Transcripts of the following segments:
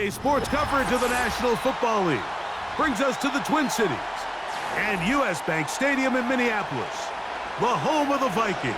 EA Sports coverage of the National Football League brings us to the Twin Cities and U.S. Bank Stadium in Minneapolis, the home of the Vikings.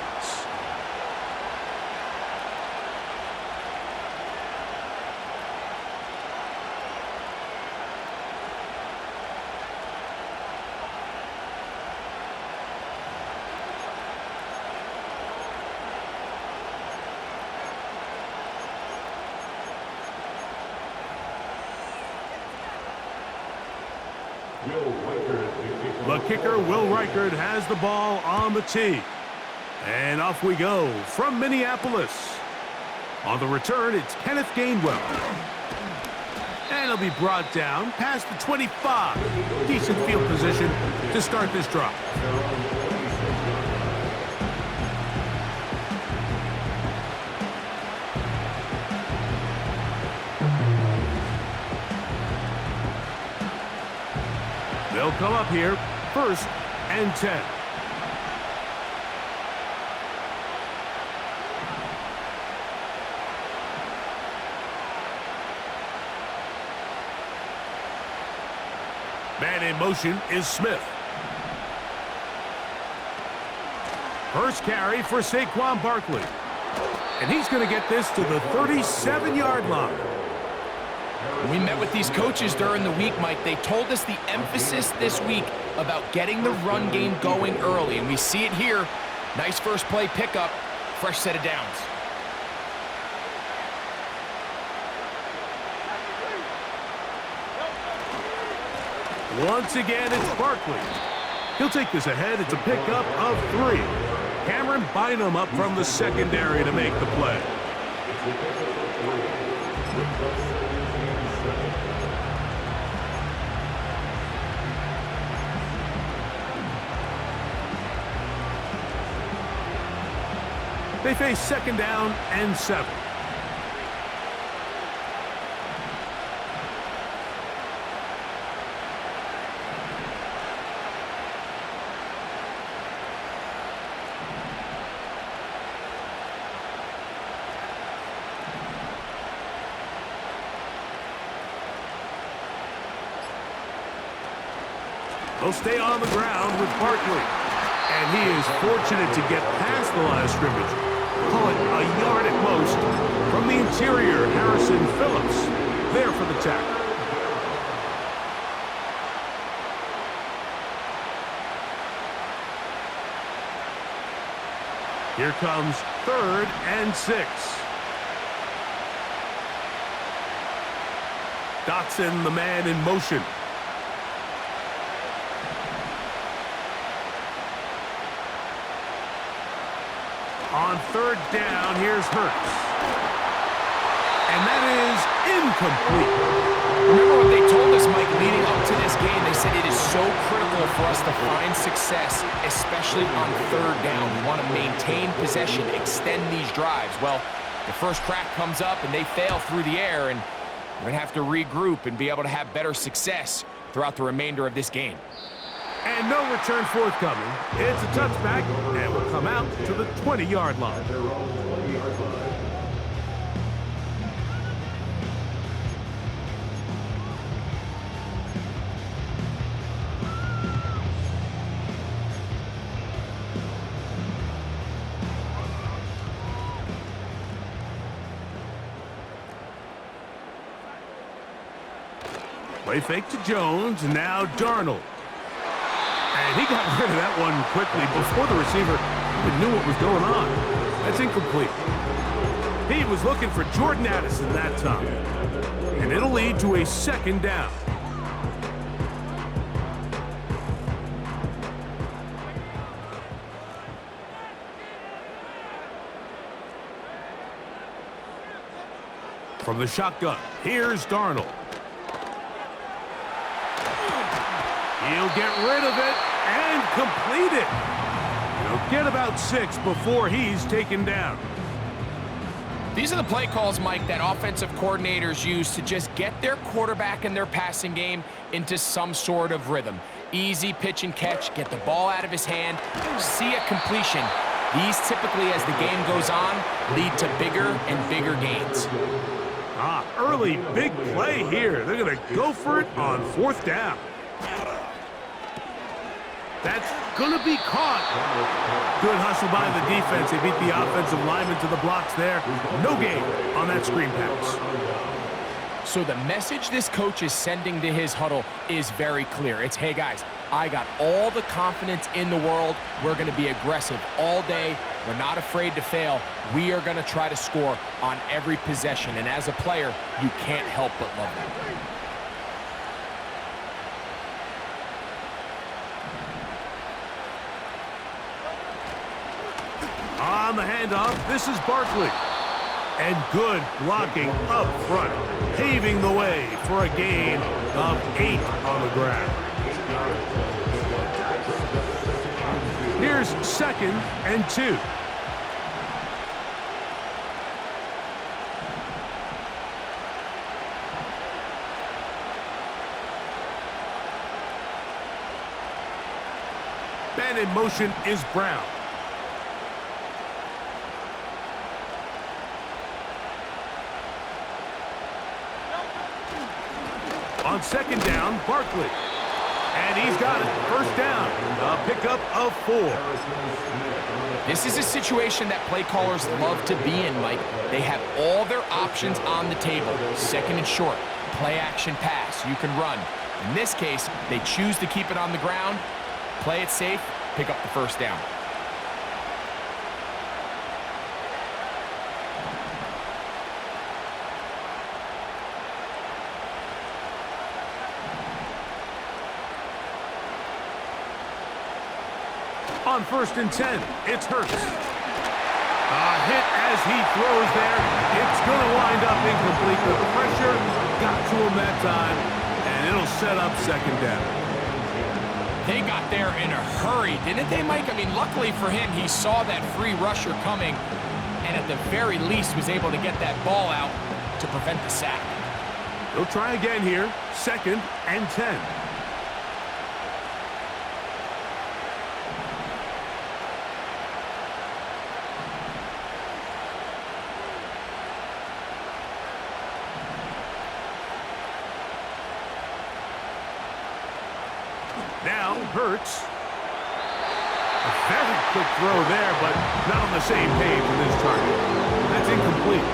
The kicker, Will Reichard, has the ball on the tee. And off we go from Minneapolis. On the return, it's Kenneth Gainwell. And he'll be brought down past the 25. Decent field position to start this drive. They'll come up here, 1st and 10. Man in motion is Smith. First carry for Saquon Barkley. And he's going to get this to the 37-yard line. We met with these coaches during the week, Mike. They told us the emphasis this week about getting the run game going early, and we see it here. Nice first play pickup, fresh set of downs. Once again, it's Barkley. He'll take this ahead. It's a pickup of 3. Cameron Bynum up from the secondary to make the play. They face 2nd down and 7. They'll stay on the ground with Barkley. And he is fortunate to get past the line of scrimmage. Call it a yard at most. From the interior, Harrison Phillips there for the tackle. Here comes 3rd and 6. Dotson, the man in motion. On 3rd down, here's Hurts. And that is incomplete. Remember what they told us, Mike, leading up to this game? They said it is so critical for us to find success, especially on 3rd down. We want to maintain possession, extend these drives. Well, the first crack comes up and they fail through the air, and we're going to have to regroup and be able to have better success throughout the remainder of this game. And no return forthcoming. It's a touchback, and will come out to the 20-yard line. Play fake to Jones, now Darnold. And he got rid of that one quickly before the receiver even knew what was going on. That's incomplete. He was looking for Jordan Addison that time. And it'll lead to a 2nd down. From the shotgun, here's Darnold. He'll get rid of it and complete it. He'll get about 6 before he's taken down. These are the play calls, Mike, that offensive coordinators use to just get their quarterback and their passing game into some sort of rhythm. Easy pitch and catch, get the ball out of his hand, see a completion. These typically, as the game goes on, lead to bigger and bigger gains. Early big play here. They're going to go for it on 4th down. That's going to be caught. Good hustle by the defense. They beat the offensive lineman to the blocks there. No gain on that screen pass. So the message this coach is sending to his huddle is very clear. It's, hey guys, I got all the confidence in the world. We're going to be aggressive all day. We're not afraid to fail. We are going to try to score on every possession. And as a player, you can't help but love that. On the handoff, this is Barkley. And good blocking up front, paving the way for a gain of 8 on the ground. Here's 2nd and 2. Man in motion is Brown. On 2nd down, Barkley. And he's got it. 1st down. A pickup of 4. This is a situation that play callers love to be in, Mike. They have all their options on the table. 2nd and short. Play action pass. You can run. In this case, they choose to keep it on the ground, play it safe, pick up the 1st down. On 1st and 10, it's Hurts. A hit as he throws there. It's going to wind up incomplete. The pressure got to him that time, and it'll set up 2nd down. They got there in a hurry, didn't they, Mike? I mean, luckily for him, he saw that free rusher coming, and at the very least was able to get that ball out to prevent the sack. They'll try again here. 2nd and 10. Now, Hurts. A very quick throw there, but not on the same page with his target. That's incomplete.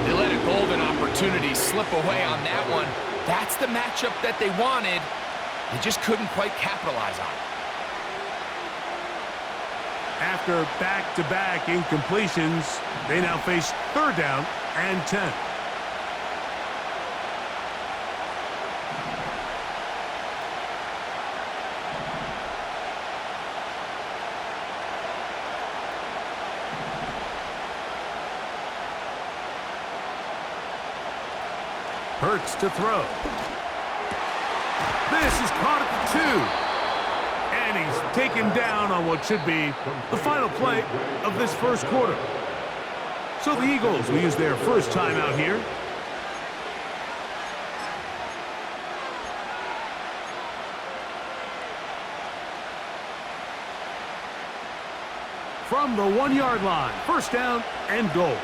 They let a golden opportunity slip away on that one. That's the matchup that they wanted. They just couldn't quite capitalize on it. After back-to-back incompletions, they now face 3rd down and 10. Hurts to throw. This is caught at the 2. And he's taken down on what should be the final play of this 1st quarter. So the Eagles will use their 1st timeout here. From the 1-yard line, 1st down and goal.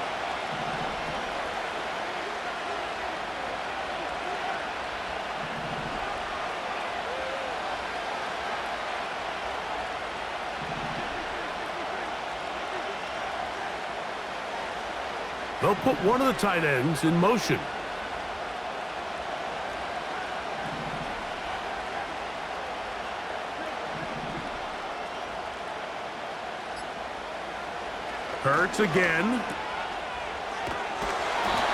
They'll put one of the tight ends in motion. Hurts again.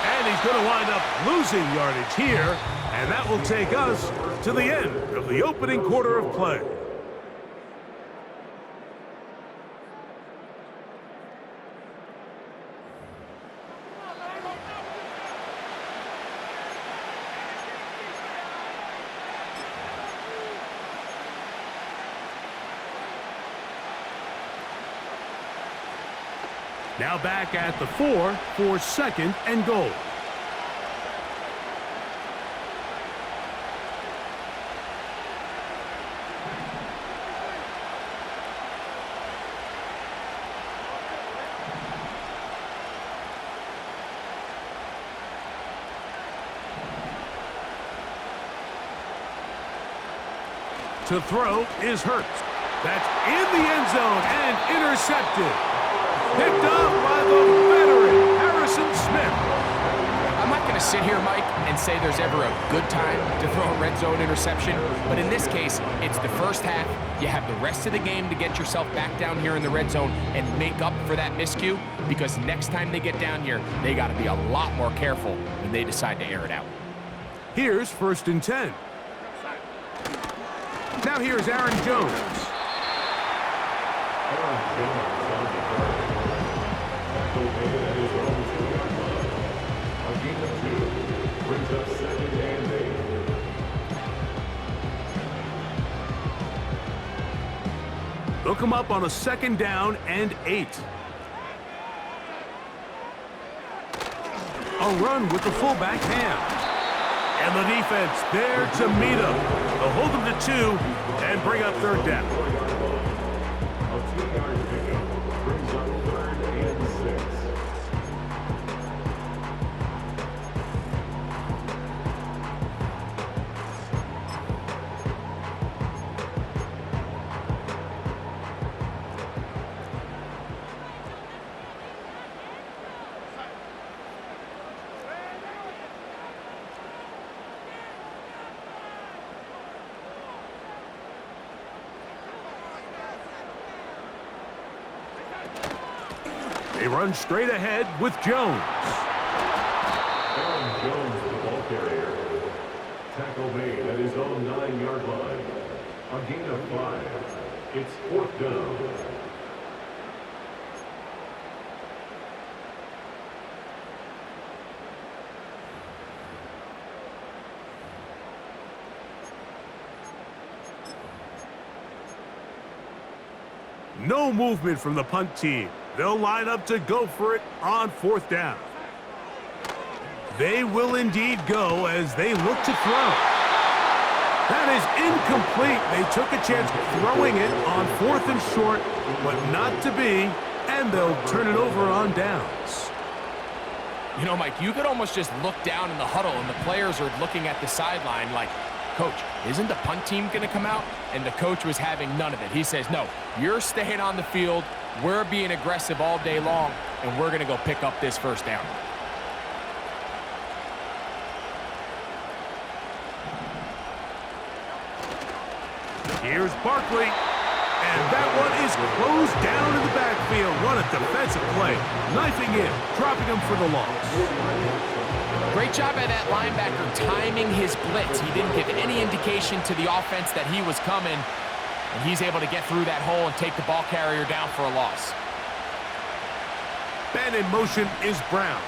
And he's going to wind up losing yardage here. And that will take us to the end of the opening quarter of play. Now back at the 4 for 2nd and goal. To throw is Hurts. That's in the end zone and intercepted. Picked off by the veteran, Harrison Smith. I'm not going to sit here, Mike, and say there's ever a good time to throw a red zone interception, but in this case, it's the first half. You have the rest of the game to get yourself back down here in the red zone and make up for that miscue, because next time they get down here, they got to be a lot more careful when they decide to air it out. Here's 1st and 10. Now here's Aaron Jones. They'll come up on a 2nd down and 8. A run with the fullback Ham. And the defense there to meet him. They'll hold them to 2 and bring up 3rd down. A 2-yard pickup brings up 3rd and 6. They run straight ahead with Jones. Aaron Jones, the ball carrier. Tackle made at his own 9-yard line. A gain of 5. It's 4th down. No movement from the punt team. They'll line up to go for it on 4th down. They will indeed go as they look to throw. That is incomplete. They took a chance throwing it on 4th and short, but not to be, and they'll turn it over on downs. You know, Mike, you could almost just look down in the huddle, and the players are looking at the sideline like, Coach, isn't the punt team going to come out? And the coach was having none of it. He says, no, you're staying on the field. We're being aggressive all day long, and we're going to go pick up this 1st down. Here's Barkley, and that one is closed down in the backfield. What a defensive play. Knifing in, dropping him for the loss. Great job by that linebacker timing his blitz. He didn't give any indication to the offense that he was coming, and he's able to get through that hole and take the ball carrier down for a loss. Man in motion is Brown.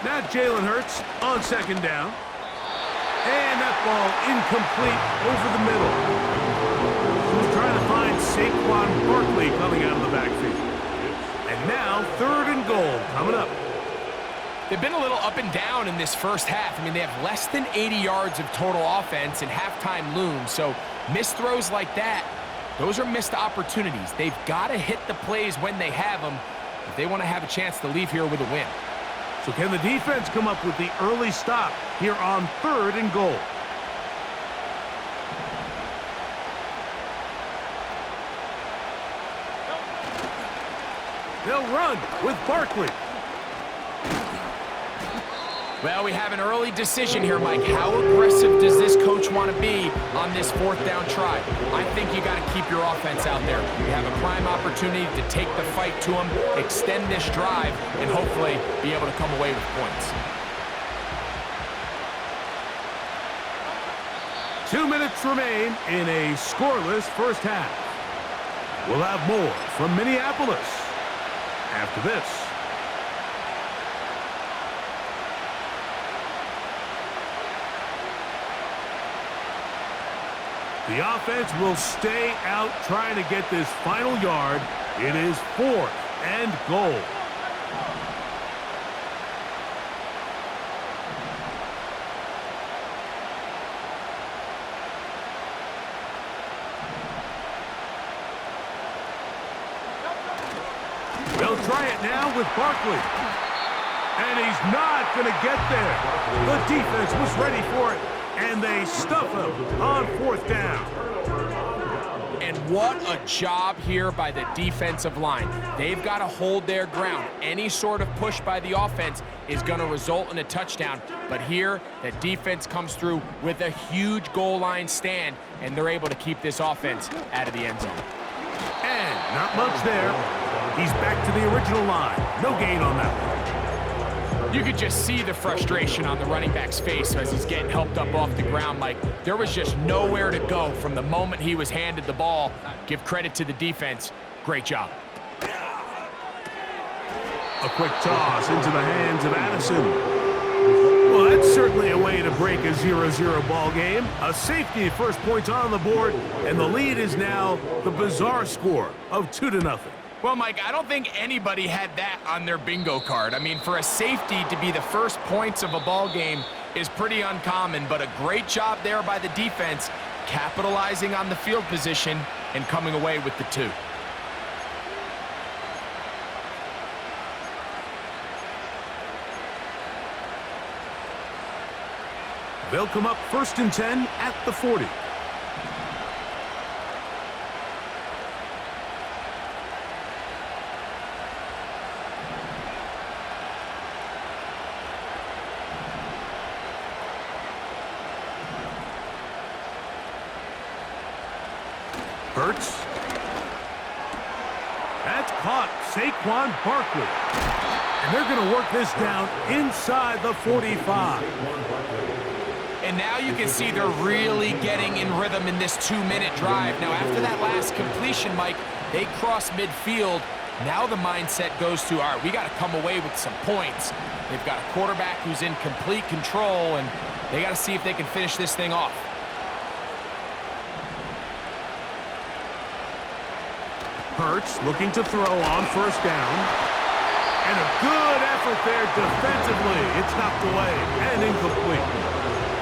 Now Jalen Hurts on 2nd down. And that ball incomplete over the middle. He was trying to find Saquon Barkley coming out of the backfield. And now 3rd and goal coming up. They've been a little up and down in this first half. I mean, they have less than 80 yards of total offense and halftime looms. So missed throws like that, those are missed opportunities. They've got to hit the plays when they have them if they want to have a chance to leave here with a win. So can the defense come up with the early stop here on 3rd and goal? They'll run with Barkley. Well, we have an early decision here, Mike. How aggressive does this coach want to be on this 4th down try? I think you got to keep your offense out there. You have a prime opportunity to take the fight to them, extend this drive, and hopefully be able to come away with points. 2 minutes remain in a scoreless first half. We'll have more from Minneapolis after this. The offense will stay out trying to get this final yard. It is 4th and goal. now with Barkley. And he's not going to get there. The defense was ready for it, and they stuff him on 4th down. And what a job here by the defensive line. They've got to hold their ground. Any sort of push by the offense is going to result in a touchdown. But here, the defense comes through with a huge goal line stand, and they're able to keep this offense out of the end zone. And not much there. He's back to the original line. No gain on that one. You could just see the frustration on the running back's face as he's getting helped up off the ground. Like, there was just nowhere to go from the moment he was handed the ball. Give credit to the defense. Great job. A quick toss into the hands of Addison. Well, that's certainly a way to break a 0-0 ball game. A safety, first points on the board, and the lead is now the bizarre score of 2-0. Well, Mike, I don't think anybody had that on their bingo card. I mean, for a safety to be the first points of a ball game is pretty uncommon, but a great job there by the defense, capitalizing on the field position and coming away with the 2. They'll come up 1st and 10 at the 40. Hurts. That's caught. Saquon Barkley. And they're going to work this down inside the 45. And now you can see they're really getting in rhythm in this 2-minute drive. Now, after that last completion, Mike, they cross midfield. Now the mindset goes to, all right, we got to come away with some points. They've got a quarterback who's in complete control, and they got to see if they can finish this thing off. Hurts looking to throw on 1st down. And a good effort there defensively. It's knocked away and incomplete.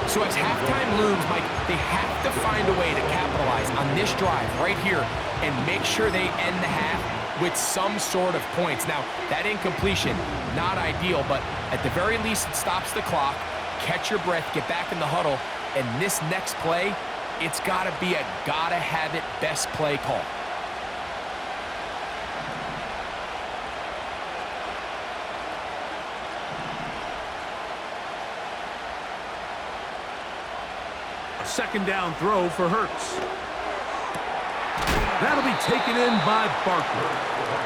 So as halftime looms, Mike, they have to find a way to capitalize on this drive right here and make sure they end the half with some sort of points. Now, that incompletion, not ideal, but at the very least it stops the clock. Catch your breath, get back in the huddle, and this next play, it's got to be a gotta-have-it best play call. Second down throw for Hurts. That'll be taken in by Barkley.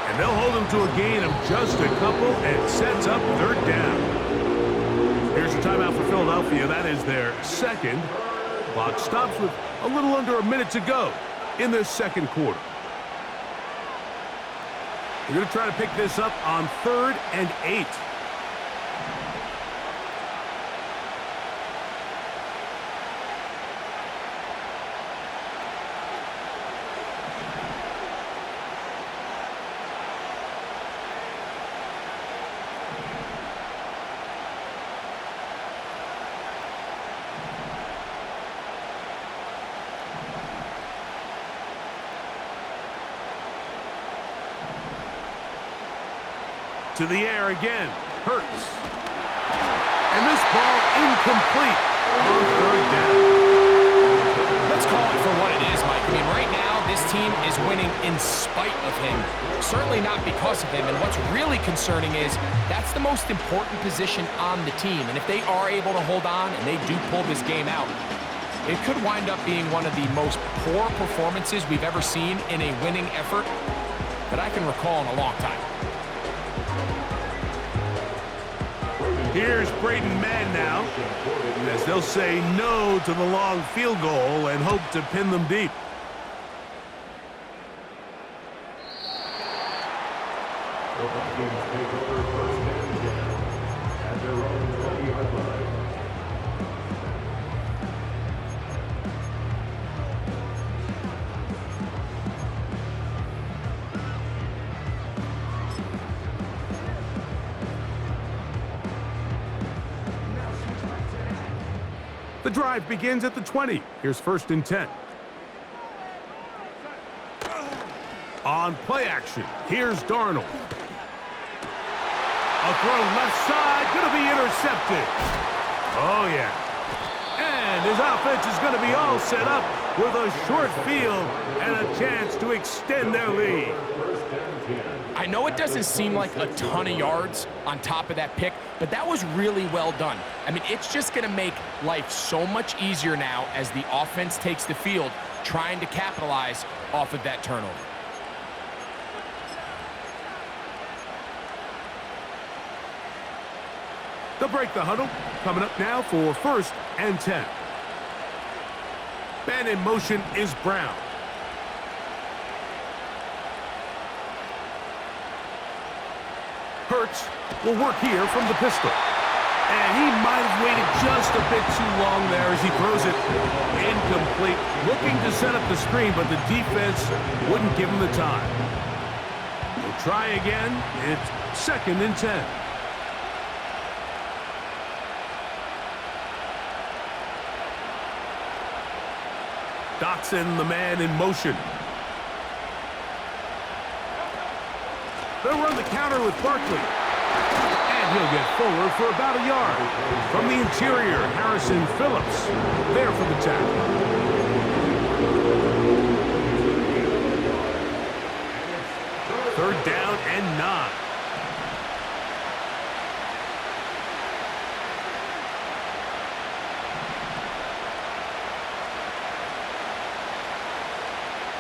And they'll hold him to a gain of just a couple and sets up 3rd down. Here's a timeout for Philadelphia. That is their 2nd. Clock stops with a little under a minute to go in this 2nd quarter. They're going to try to pick this up on 3rd and 8. To the air again. Hurts. And this ball incomplete on 3rd down. Let's call it for what it is, Mike. I mean, right now, this team is winning in spite of him. Certainly not because of him. And what's really concerning is that's the most important position on the team. And if they are able to hold on and they do pull this game out, it could wind up being one of the most poor performances we've ever seen in a winning effort that I can recall in a long time. Here's Braden Mann now, as they'll say no to the long field goal and hope to pin them deep. The Vikings take over 1st and 10 at their own 20-yard line. The drive begins at the 20. Here's 1st and 10. On play action, here's Darnold. A throw left side, going to be intercepted. Oh, yeah. And his offense is going to be all set up with a short field and a chance to extend their lead. I know it doesn't seem like a ton of yards on top of that pick, but that was really well done. I mean, it's just going to make life so much easier now as the offense takes the field, trying to capitalize off of that turnover. They'll break the huddle. Coming up now for 1st and 10. Man in motion is Brown. Hurts will work here from the pistol. And he might have waited just a bit too long there as he throws it incomplete. Looking to set up the screen, but the defense wouldn't give him the time. He'll try again. It's 2nd and 10. Dotson, the man in motion. They'll run the counter with Barkley. And he'll get forward for about a yard. From the interior, Harrison Phillips there for the tackle. Third down and 9.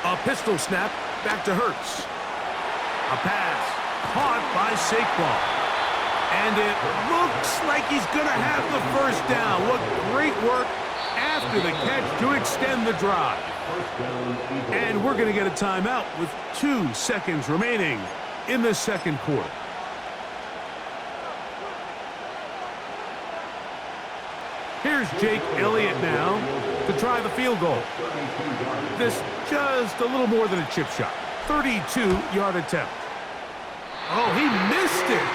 A pistol snap back to Hurts. A pass caught by Saquon. And it looks like he's going to have the first down. What great work after the catch to extend the drive. And we're going to get a timeout with 2 seconds remaining in the 2nd quarter. Here's Jake Elliott now to try the field goal. This just a little more than a chip shot. 32-yard attempt. Oh, he missed it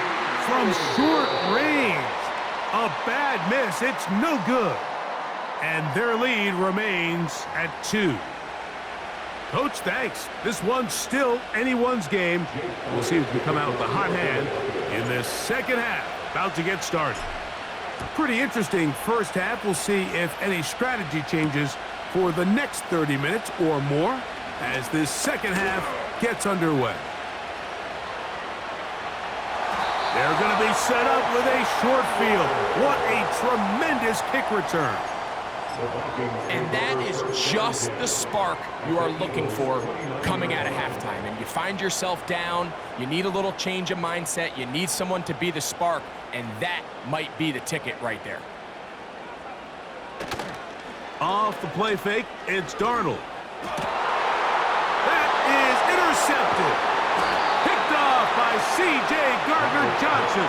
from short range. A bad miss. It's no good. And their lead remains at 2. Coach, thanks. This one's still anyone's game. We'll see who can come out with a hot hand in this 2nd half. About to get started. Pretty interesting first half. We'll see if any strategy changes for the next 30 minutes or more as this 2nd half gets underway. They're going to be set up with a short field. What a tremendous kick return. And that is just the spark you are looking for coming out of halftime. And you find yourself down, you need a little change of mindset, you need someone to be the spark, and that might be the ticket right there. Off the play fake, it's Darnold. That is intercepted. Picked off by C.J. Gardner-Johnson.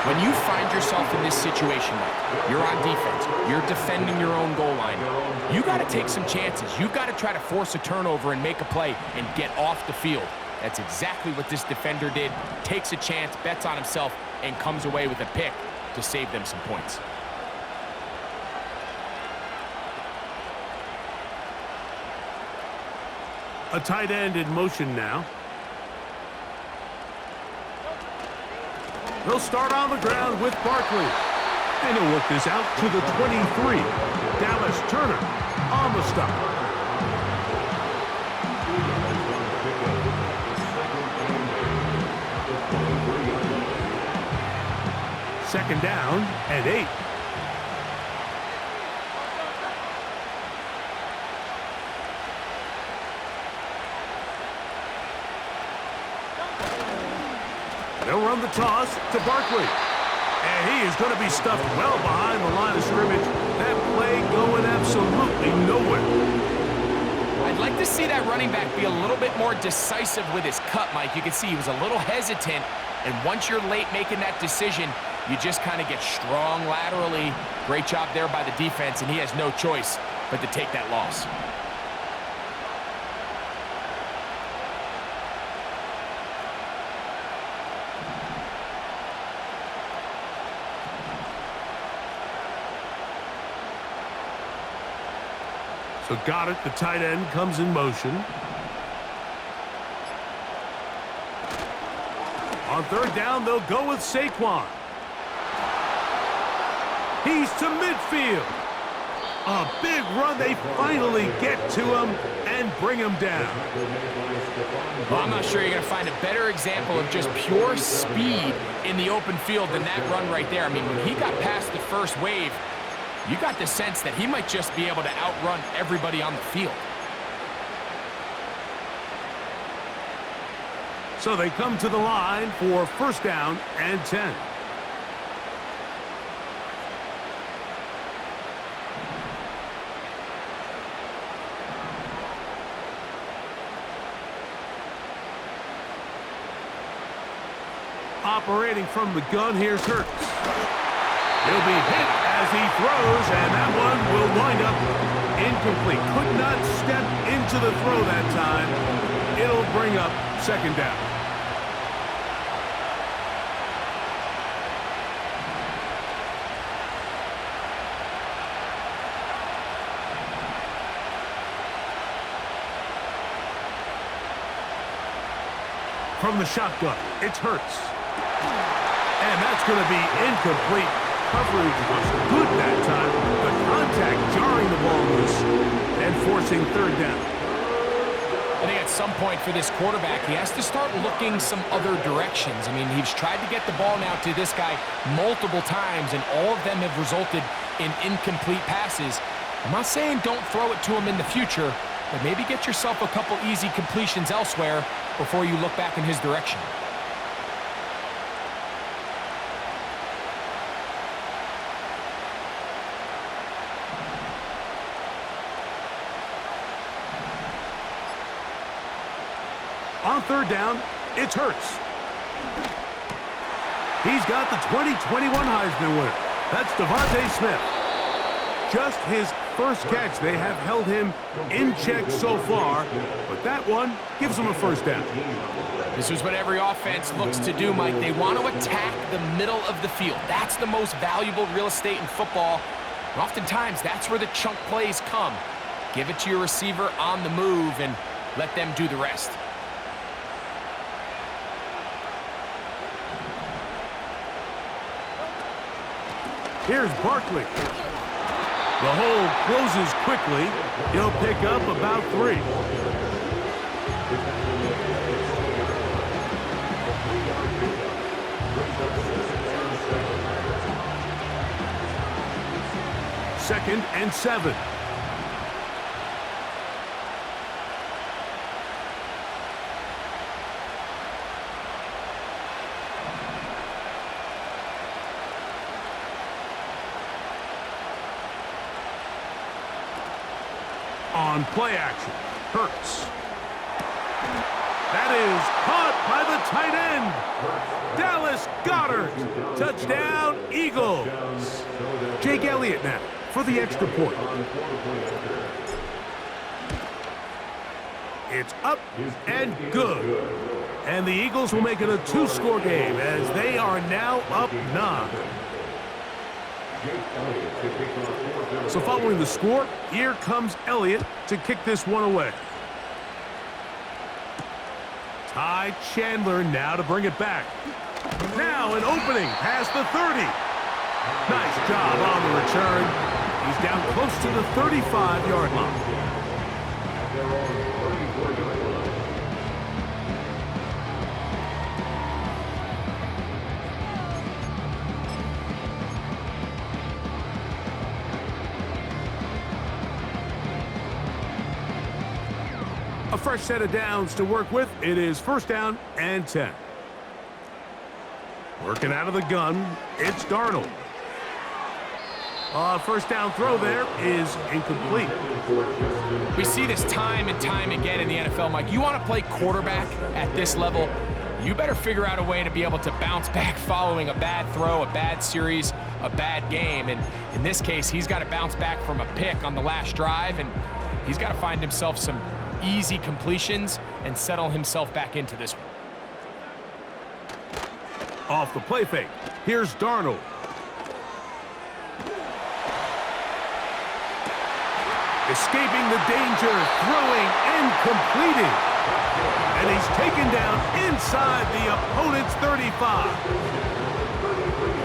When you find yourself in this situation, Mike, you're on defense, you're defending your own goal line, you got to take some chances. You've got to try to force a turnover and make a play and get off the field. That's exactly what this defender did. Takes a chance, bets on himself, and comes away with a pick to save them some points. A tight end in motion now. He'll start on the ground with Barkley. And he'll work this out to the 23. Dallas Turner on the stop. Second down and 8. They'll run the toss to Barkley. And he is going to be stuffed well behind the line of scrimmage. That play going absolutely nowhere. I'd like to see that running back be a little bit more decisive with his cut, Mike. You can see he was a little hesitant. And once you're late making that decision, you just kind of get strong laterally. Great job there by the defense, and he has no choice but to take that loss. So got it. The tight end comes in motion. On third down, they'll go with Saquon. He's to midfield. A big run. They finally get to him and bring him down. Well, I'm not sure you're going to find a better example of just pure speed in the open field than that run right there. I mean, when he got past the first wave, you got the sense that he might just be able to outrun everybody on the field. So they come to the line for first down and 10. Operating from the gun, here's Hurts. He'll be hit as he throws, and that one will wind up incomplete. Could not step into the throw that time. It'll bring up second down. From the shotgun, it's Hurts. And that's going to be incomplete. Coverage was good that time. The contact jarring the ball loose and forcing third down. I think at some point for this quarterback, he has to start looking some other directions. I mean, he's tried to get the ball now to this guy multiple times, and all of them have resulted in incomplete passes. I'm not saying don't throw it to him in the future, but maybe get yourself a couple easy completions elsewhere before you look back in his direction. On third down, it's Hurts. He's got the 2021 Heisman winner. That's Devontae Smith. Just his first catch. They have held him in check so far, but that one gives him a first down. This is what every offense looks to do, Mike. They want to attack the middle of the field. That's the most valuable real estate in football. And oftentimes, that's where the chunk plays come. Give it to your receiver on the move and let them do the rest. Here's Barkley. The hole closes quickly. He'll pick up about 3. Second and 7. On play action, Hurts. That is caught by the tight end. Dallas Goedert. Touchdown, Eagles. Jake Elliott now for the extra point. It's up and good. And the Eagles will make it a 2-score game as they are now up 9. So following the score, here comes Elliott to kick this one away. Ty Chandler now to bring it back. Now an opening past the 30. Nice job on the return. He's down close to the 35-yard line. A fresh set of downs to work with. It is first down and 10. Working out of the gun, it's Darnold. First down throw there is incomplete. We see this time and time again in the NFL, Mike. You want to play quarterback at this level, you better figure out a way to be able to bounce back following a bad throw, a bad series, a bad game. And in this case, he's got to bounce back from a pick on the last drive, and he's got to find himself some easy completions and settle himself back into this one. Off the play fake, here's Darnold. Escaping the danger, throwing and completing. And he's taken down inside the opponent's 35.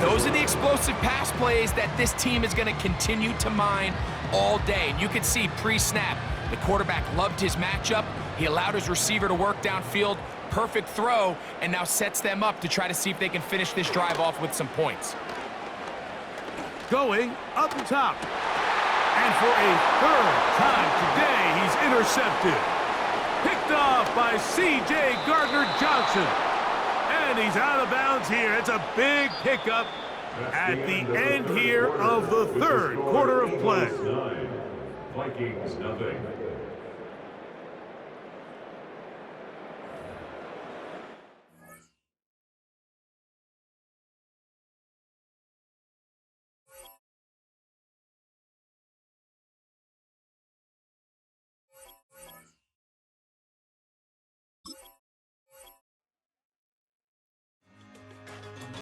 Those are the explosive pass plays that this team is going to continue to mine all day. And you can see pre-snap, the quarterback loved his matchup. He allowed his receiver to work downfield, perfect throw, and now sets them up to try to see if they can finish this drive off with some points. Going up top. And for a third time today, he's intercepted. Picked off by C.J. Gardner-Johnson. And he's out of bounds here. It's a big pickup at the end here of the third quarter of play. Vikings nothing.